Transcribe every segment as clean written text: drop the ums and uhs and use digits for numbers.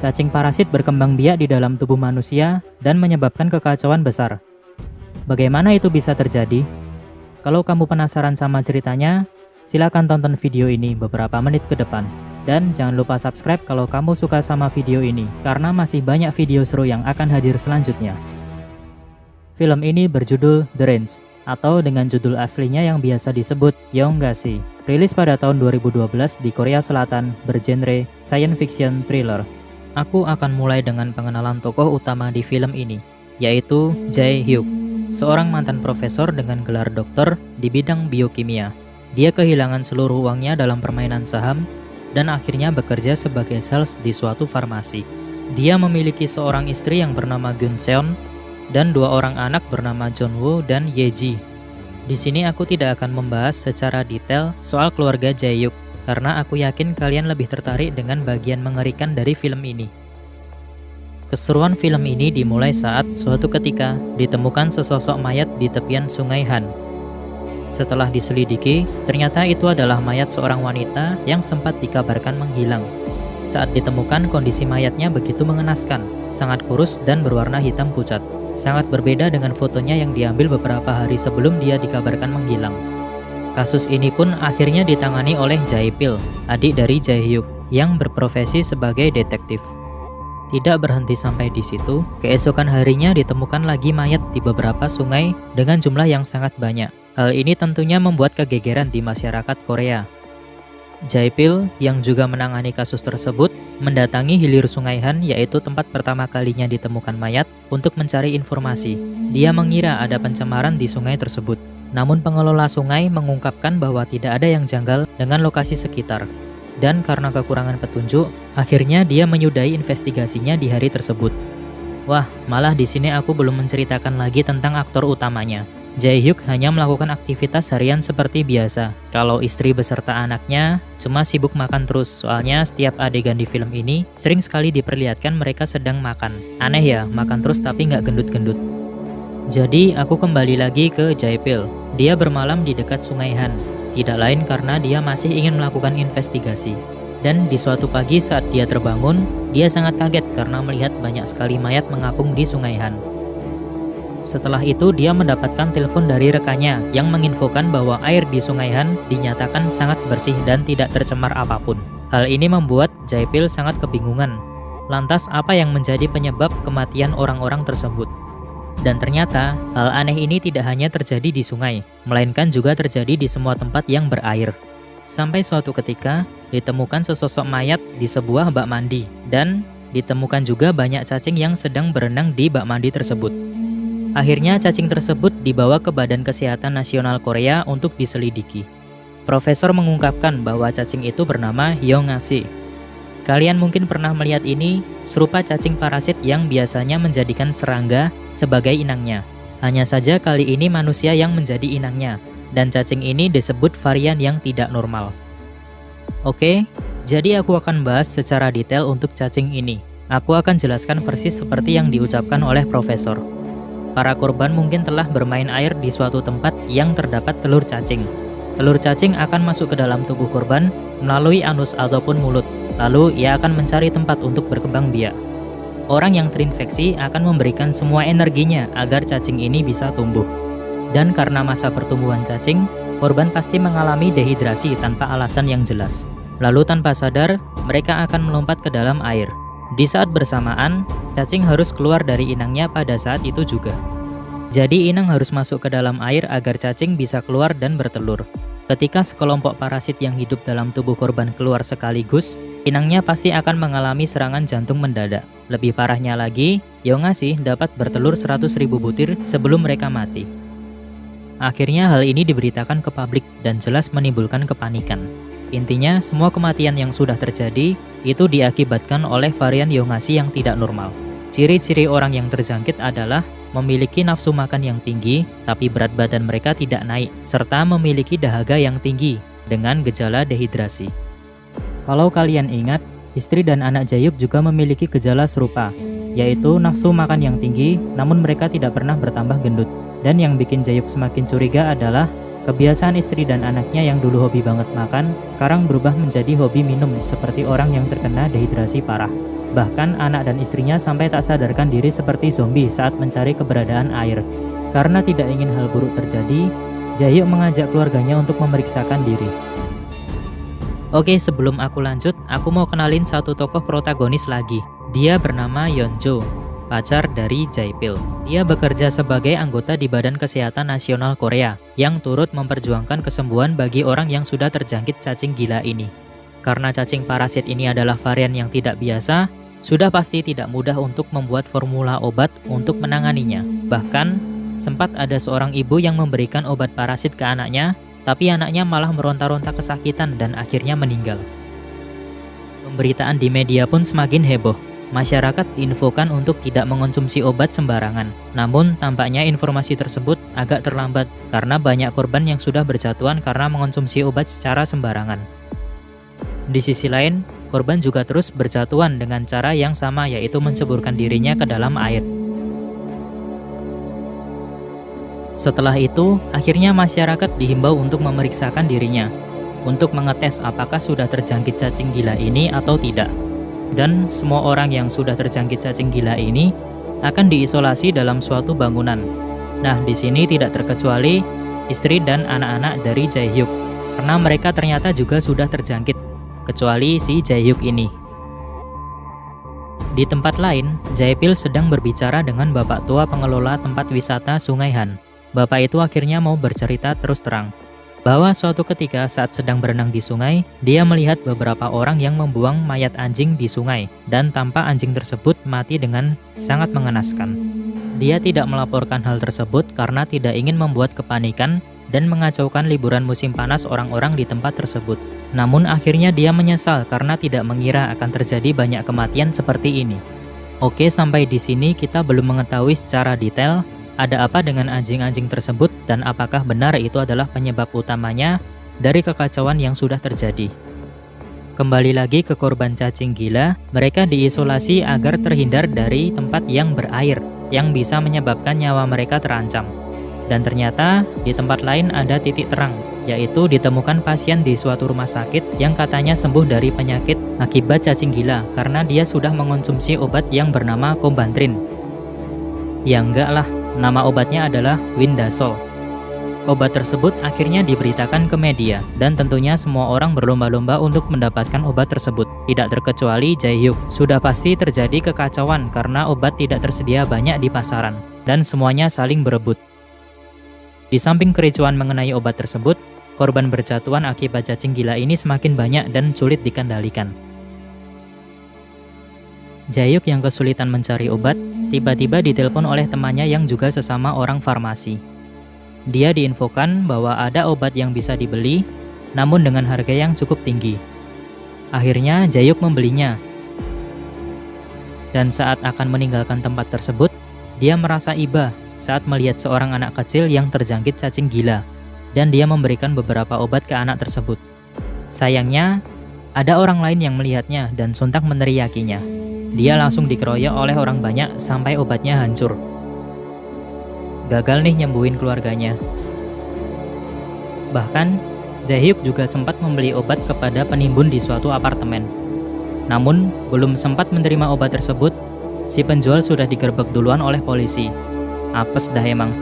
Cacing parasit berkembang biak di dalam tubuh manusia dan menyebabkan kekacauan besar. Bagaimana itu bisa terjadi? Kalau kamu penasaran sama ceritanya, silakan tonton video ini beberapa menit ke depan. Dan jangan lupa subscribe kalau kamu suka sama video ini, karena masih banyak video seru yang akan hadir selanjutnya. Film ini berjudul The Range, atau dengan judul aslinya yang biasa disebut Yonggasi. Rilis pada tahun 2012 di Korea Selatan, bergenre science fiction thriller. Aku akan mulai dengan pengenalan tokoh utama di film ini, yaitu Jae-hyuk, seorang mantan profesor dengan gelar doktor di bidang biokimia. Dia kehilangan seluruh uangnya dalam permainan saham dan akhirnya bekerja sebagai sales di suatu farmasi. Dia memiliki seorang istri yang bernama Gun Seon dan dua orang anak bernama Jonwoo dan Yeji. Di sini aku tidak akan membahas secara detail soal keluarga Jae-hyuk karena aku yakin kalian lebih tertarik dengan bagian mengerikan dari film ini. Keseruan film ini dimulai saat suatu ketika ditemukan sesosok mayat di tepian Sungai Han. Setelah diselidiki, ternyata itu adalah mayat seorang wanita yang sempat dikabarkan menghilang. Saat ditemukan, kondisi mayatnya begitu mengenaskan, sangat kurus dan berwarna hitam pucat. Sangat berbeda dengan fotonya yang diambil beberapa hari sebelum dia dikabarkan menghilang. Kasus ini pun akhirnya ditangani oleh Jae-pil, adik dari Jae-hyuk, yang berprofesi sebagai detektif. Tidak berhenti sampai di situ, keesokan harinya ditemukan lagi mayat di beberapa sungai dengan jumlah yang sangat banyak. Hal ini tentunya membuat kegegeran di masyarakat Korea. Jae-pil yang juga menangani kasus tersebut mendatangi hilir Sungai Han, yaitu tempat pertama kalinya ditemukan mayat, untuk mencari informasi. Dia mengira ada pencemaran di sungai tersebut. Namun pengelola sungai mengungkapkan bahwa tidak ada yang janggal dengan lokasi sekitar. Dan karena kekurangan petunjuk, akhirnya dia menyudahi investigasinya di hari tersebut. Wah, malah di sini aku belum menceritakan lagi tentang aktor utamanya. Jae-hyuk hanya melakukan aktivitas harian seperti biasa. Kalau istri beserta anaknya cuma sibuk makan terus, soalnya setiap adegan di film ini sering sekali diperlihatkan mereka sedang makan. Aneh ya, makan terus tapi nggak gendut-gendut. Jadi aku kembali lagi ke Jae-pil. Dia bermalam di dekat Sungai Han. Tidak lain karena dia masih ingin melakukan investigasi. Dan di suatu pagi saat dia terbangun, dia sangat kaget karena melihat banyak sekali mayat mengapung di Sungai Han. Setelah itu dia mendapatkan telepon dari rekannya yang menginfokan bahwa air di Sungai Han dinyatakan sangat bersih dan tidak tercemar apapun. Hal ini membuat Jae-pil sangat kebingungan. Lantas apa yang menjadi penyebab kematian orang-orang tersebut? Dan ternyata hal aneh ini tidak hanya terjadi di sungai, melainkan juga terjadi di semua tempat yang berair. Sampai suatu ketika ditemukan sesosok mayat di sebuah bak mandi, dan ditemukan juga banyak cacing yang sedang berenang di bak mandi tersebut. Akhirnya cacing tersebut dibawa ke Badan Kesehatan Nasional Korea untuk diselidiki. Profesor mengungkapkan bahwa cacing itu bernama Yonggasi. Kalian mungkin pernah melihat ini, serupa cacing parasit yang biasanya menjadikan serangga sebagai inangnya. Hanya saja kali ini manusia yang menjadi inangnya, dan cacing ini disebut varian yang tidak normal. Oke, jadi aku akan bahas secara detail untuk cacing ini. Aku akan jelaskan persis seperti yang diucapkan oleh profesor. Para korban mungkin telah bermain air di suatu tempat yang terdapat telur cacing. Telur cacing akan masuk ke dalam tubuh korban melalui anus ataupun mulut. Lalu ia akan mencari tempat untuk berkembang biak. Orang yang terinfeksi akan memberikan semua energinya agar cacing ini bisa tumbuh. Dan karena masa pertumbuhan cacing, korban pasti mengalami dehidrasi tanpa alasan yang jelas. Lalu tanpa sadar, mereka akan melompat ke dalam air. Di saat bersamaan, cacing harus keluar dari inangnya pada saat itu juga. Jadi inang harus masuk ke dalam air agar cacing bisa keluar dan bertelur. Ketika sekelompok parasit yang hidup dalam tubuh korban keluar sekaligus, inangnya pasti akan mengalami serangan jantung mendadak. Lebih parahnya lagi, Yonggasi dapat bertelur 100.000 butir sebelum mereka mati. Akhirnya hal ini diberitakan ke publik dan jelas menimbulkan kepanikan. Intinya, semua kematian yang sudah terjadi itu diakibatkan oleh varian Yonggasi yang tidak normal. Ciri-ciri orang yang terjangkit adalah memiliki nafsu makan yang tinggi, tapi berat badan mereka tidak naik, serta memiliki dahaga yang tinggi dengan gejala dehidrasi. Kalau kalian ingat, istri dan anak Jae-hyuk juga memiliki gejala serupa, yaitu nafsu makan yang tinggi, namun mereka tidak pernah bertambah gendut. Dan yang bikin Jae-hyuk semakin curiga adalah Kebiasaan istri dan anaknya yang dulu hobi banget makan, sekarang berubah menjadi hobi minum seperti orang yang terkena dehidrasi parah. Bahkan anak dan istrinya sampai tak sadarkan diri seperti zombie saat mencari keberadaan air. Karena tidak ingin hal buruk terjadi, Jaehyuk mengajak keluarganya untuk memeriksakan diri. Oke, sebelum aku lanjut, aku mau kenalin satu tokoh protagonis lagi. Dia bernama Yeonjo, pacar dari Jae-pil. Dia bekerja sebagai anggota di Badan Kesehatan Nasional Korea yang turut memperjuangkan kesembuhan bagi orang yang sudah terjangkit cacing gila ini. Karena cacing parasit ini adalah varian yang tidak biasa, sudah pasti tidak mudah untuk membuat formula obat untuk menanganinya. Bahkan, sempat ada seorang ibu yang memberikan obat parasit ke anaknya, tapi anaknya malah meronta-ronta kesakitan dan akhirnya meninggal. Pemberitaan di media pun semakin heboh. Masyarakat diinfokan untuk tidak mengonsumsi obat sembarangan. Namun, tampaknya informasi tersebut agak terlambat karena banyak korban yang sudah berjatuhan karena mengonsumsi obat secara sembarangan. Di sisi lain, korban juga terus berjatuhan dengan cara yang sama, yaitu menceburkan dirinya ke dalam air. Setelah itu, akhirnya masyarakat dihimbau untuk memeriksakan dirinya, untuk mengetes apakah sudah terjangkit cacing gila ini atau tidak. Dan semua orang yang sudah terjangkit cacing gila ini akan diisolasi dalam suatu bangunan. Nah, di sini tidak terkecuali istri dan anak-anak dari Jaehyuk, karena mereka ternyata juga sudah terjangkit, kecuali si Jaehyuk ini. Di tempat lain, Jae-pil sedang berbicara dengan bapak tua pengelola tempat wisata Sungai Han. Bapak itu akhirnya mau bercerita terus terang bahwa suatu ketika saat sedang berenang di sungai, dia melihat beberapa orang yang membuang mayat anjing di sungai, dan tampak anjing tersebut mati dengan sangat mengenaskan. Dia tidak melaporkan hal tersebut karena tidak ingin membuat kepanikan dan mengacaukan liburan musim panas orang-orang di tempat tersebut. Namun akhirnya dia menyesal karena tidak mengira akan terjadi banyak kematian seperti ini. Oke, sampai di sini kita belum mengetahui secara detail ada apa dengan anjing-anjing tersebut dan apakah benar itu adalah penyebab utamanya dari kekacauan yang sudah terjadi. Kembali lagi ke korban cacing gila, mereka diisolasi agar terhindar dari tempat yang berair yang bisa menyebabkan nyawa mereka terancam. Dan ternyata di tempat lain ada titik terang, yaitu ditemukan pasien di suatu rumah sakit yang katanya sembuh dari penyakit akibat cacing gila karena dia sudah mengonsumsi obat yang bernama Combantrin. Ya enggak lah, nama obatnya adalah Windasol. Obat tersebut akhirnya diberitakan ke media, dan tentunya semua orang berlomba-lomba untuk mendapatkan obat tersebut. Tidak terkecuali Jaehyuk. Sudah pasti terjadi kekacauan karena obat tidak tersedia banyak di pasaran, dan semuanya saling berebut. Di samping kericuan mengenai obat tersebut, korban berjatuhan akibat cacing gila ini semakin banyak dan sulit dikendalikan. Jaehyuk yang kesulitan mencari obat, tiba-tiba ditelepon oleh temannya yang juga sesama orang farmasi. Dia diinfokan bahwa ada obat yang bisa dibeli, namun dengan harga yang cukup tinggi. Akhirnya Jaehyuk membelinya. Dan saat akan meninggalkan tempat tersebut, dia merasa iba saat melihat seorang anak kecil yang terjangkit cacing gila, dan dia memberikan beberapa obat ke anak tersebut. Sayangnya, ada orang lain yang melihatnya dan sontak meneriakinya. Dia langsung dikeroyok oleh orang banyak sampai obatnya hancur. Gagal nih nyembuhin keluarganya. Bahkan, Jaehyuk juga sempat membeli obat kepada penimbun di suatu apartemen. Namun, belum sempat menerima obat tersebut, si penjual sudah digerebek duluan oleh polisi. Apes dah emang.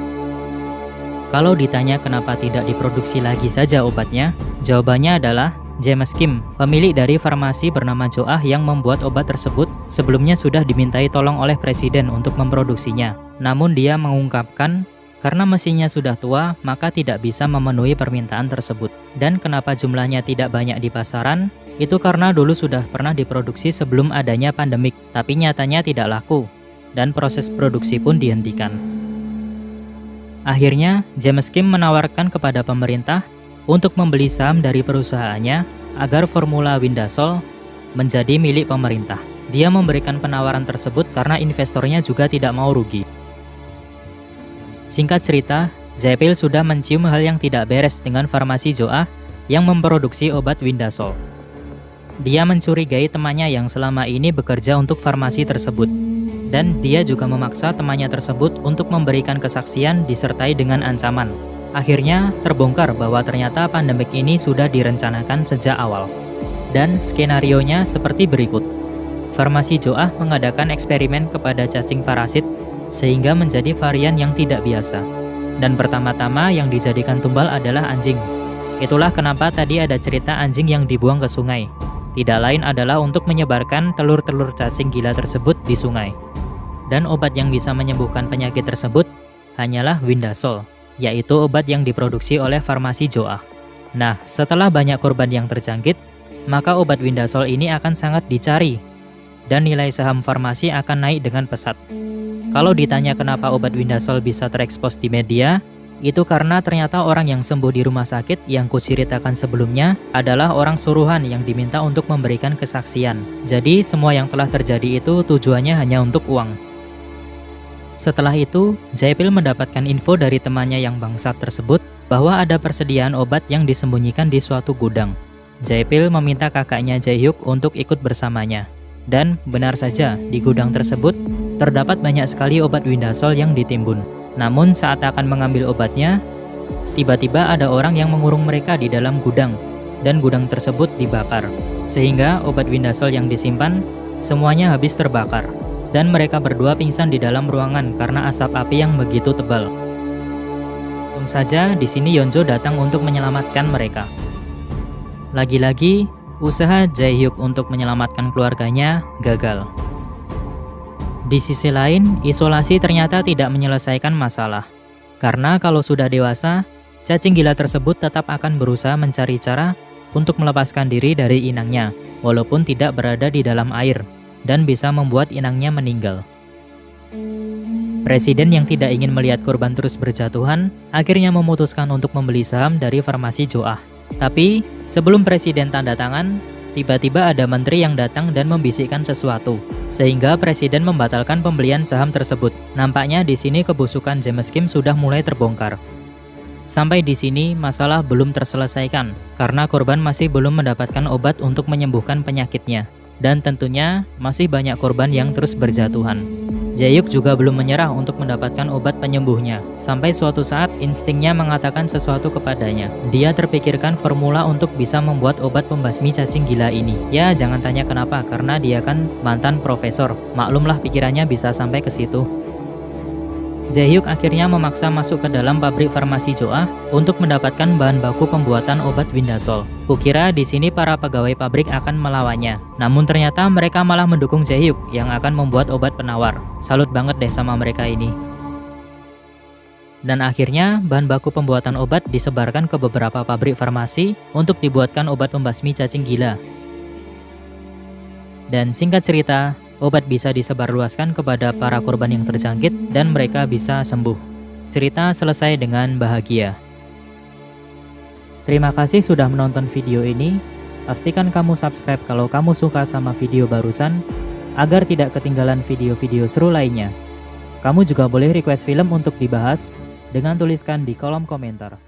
Kalau ditanya kenapa tidak diproduksi lagi saja obatnya, jawabannya adalah James Kim, pemilik dari farmasi bernama Joah yang membuat obat tersebut, sebelumnya sudah dimintai tolong oleh presiden untuk memproduksinya. Namun dia mengungkapkan karena mesinnya sudah tua, maka tidak bisa memenuhi permintaan tersebut. Dan kenapa jumlahnya tidak banyak di pasaran? Itu karena dulu sudah pernah diproduksi sebelum adanya pandemik, tapi nyatanya tidak laku, dan proses produksi pun dihentikan. Akhirnya, James Kim menawarkan kepada pemerintah untuk membeli saham dari perusahaannya agar formula Windasol menjadi milik pemerintah. Dia memberikan penawaran tersebut karena investornya juga tidak mau rugi. Singkat cerita, Jae-pil sudah mencium hal yang tidak beres dengan farmasi Joah yang memproduksi obat Windasol. Dia mencurigai temannya yang selama ini bekerja untuk farmasi tersebut, dan dia juga memaksa temannya tersebut untuk memberikan kesaksian disertai dengan ancaman. Akhirnya terbongkar bahwa ternyata pandemik ini sudah direncanakan sejak awal. Dan skenarionya seperti berikut. Farmasi Joah mengadakan eksperimen kepada cacing parasit sehingga menjadi varian yang tidak biasa. Dan pertama-tama yang dijadikan tumbal adalah anjing. Itulah kenapa tadi ada cerita anjing yang dibuang ke sungai. Tidak lain adalah untuk menyebarkan telur-telur cacing gila tersebut di sungai. Dan obat yang bisa menyembuhkan penyakit tersebut hanyalah Windasol, yaitu obat yang diproduksi oleh Farmasi Joah. Nah, setelah banyak korban yang terjangkit, maka obat Windasol ini akan sangat dicari, dan nilai saham farmasi akan naik dengan pesat. Kalau ditanya kenapa obat Windasol bisa terekspos di media, itu karena ternyata orang yang sembuh di rumah sakit yang kuceritakan sebelumnya adalah orang suruhan yang diminta untuk memberikan kesaksian. Jadi semua yang telah terjadi itu tujuannya hanya untuk uang. Setelah itu, Jaipil mendapatkan info dari temannya yang bangsat tersebut bahwa ada persediaan obat yang disembunyikan di suatu gudang. Jaipil meminta kakaknya Jaehyuk untuk ikut bersamanya. Dan benar saja, di gudang tersebut terdapat banyak sekali obat Windasol yang ditimbun. Namun saat akan mengambil obatnya, tiba-tiba ada orang yang mengurung mereka di dalam gudang, dan gudang tersebut dibakar. Sehingga obat Windasol yang disimpan, semuanya habis terbakar. Dan mereka berdua pingsan di dalam ruangan karena asap api yang begitu tebal. Untung saja di sini Yeonjo datang untuk menyelamatkan mereka. Lagi-lagi, usaha Jaehyuk untuk menyelamatkan keluarganya gagal. Di sisi lain, isolasi ternyata tidak menyelesaikan masalah. Karena kalau sudah dewasa, cacing gila tersebut tetap akan berusaha mencari cara untuk melepaskan diri dari inangnya, walaupun tidak berada di dalam air, dan bisa membuat inangnya meninggal. Presiden yang tidak ingin melihat korban terus berjatuhan, akhirnya memutuskan untuk membeli saham dari Farmasi Joah. Tapi, sebelum Presiden tanda tangan, tiba-tiba ada menteri yang datang dan membisikkan sesuatu, sehingga Presiden membatalkan pembelian saham tersebut. Nampaknya di sini kebusukan James Kim sudah mulai terbongkar. Sampai di sini masalah belum terselesaikan, karena korban masih belum mendapatkan obat untuk menyembuhkan penyakitnya. Dan tentunya masih banyak korban yang terus berjatuhan. Jaehyuk juga belum menyerah untuk mendapatkan obat penyembuhnya. Sampai suatu saat instingnya mengatakan sesuatu kepadanya. Dia terpikirkan formula untuk bisa membuat obat pembasmi cacing gila ini. Ya jangan tanya kenapa, karena dia kan mantan profesor. Maklumlah pikirannya bisa sampai ke situ. Jaehyuk akhirnya memaksa masuk ke dalam pabrik Farmasi Joah untuk mendapatkan bahan baku pembuatan obat Windasol. Kukira di sini para pegawai pabrik akan melawannya, namun ternyata mereka malah mendukung Jaehyuk yang akan membuat obat penawar. Salut banget deh sama mereka ini. Dan akhirnya bahan baku pembuatan obat disebarkan ke beberapa pabrik farmasi untuk dibuatkan obat pembasmi cacing gila. Dan singkat cerita, obat bisa disebarluaskan kepada para korban yang terjangkit dan mereka bisa sembuh. Cerita selesai dengan bahagia. Terima kasih sudah menonton video ini. Pastikan kamu subscribe kalau kamu suka sama video barusan, agar tidak ketinggalan video-video seru lainnya. Kamu juga boleh request film untuk dibahas dengan tuliskan di kolom komentar.